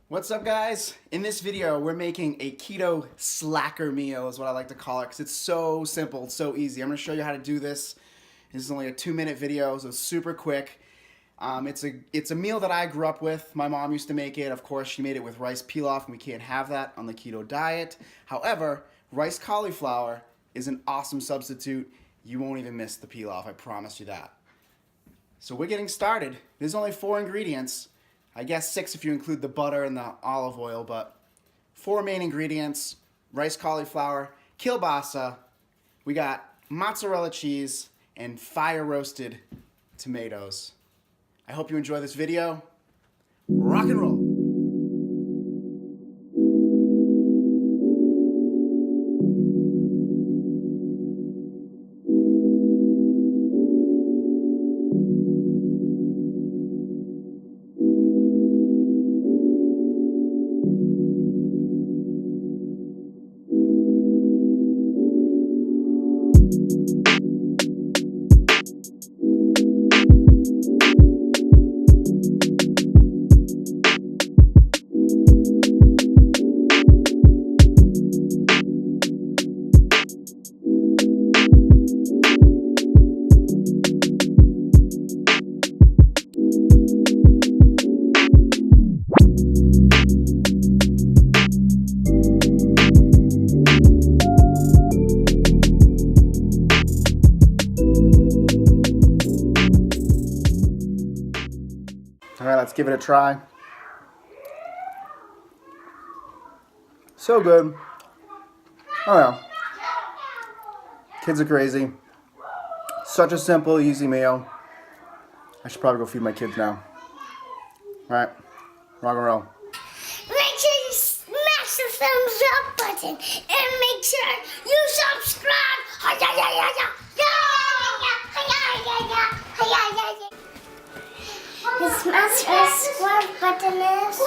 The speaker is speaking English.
What's up, guys? In this video, we're making a keto slacker meal is what I like to call it because it's so simple, it's so easy. I'm going to show you how to do this. This is only a 2-minute video, so it's super quick. It's a meal that I grew up with. My mom used to make it. Of course, she made it with rice pilaf, and we can't have that on the keto diet. However, rice cauliflower is an awesome substitute. You won't even miss the pilaf, I promise you that. So we're getting started. There's only 4 ingredients. I guess 6 if you include the butter and the olive oil, but 4 main ingredients: rice cauliflower, kielbasa, we got mozzarella cheese, and fire roasted tomatoes. I hope you enjoy this video. Rock and roll. All right, let's give it a try. So good. Oh yeah. Kids are crazy. Such a simple, easy meal. I should probably go feed my kids now. All right, rock and roll. Make sure you smash the thumbs up button and make sure you subscribe. You smash the subscribe button is.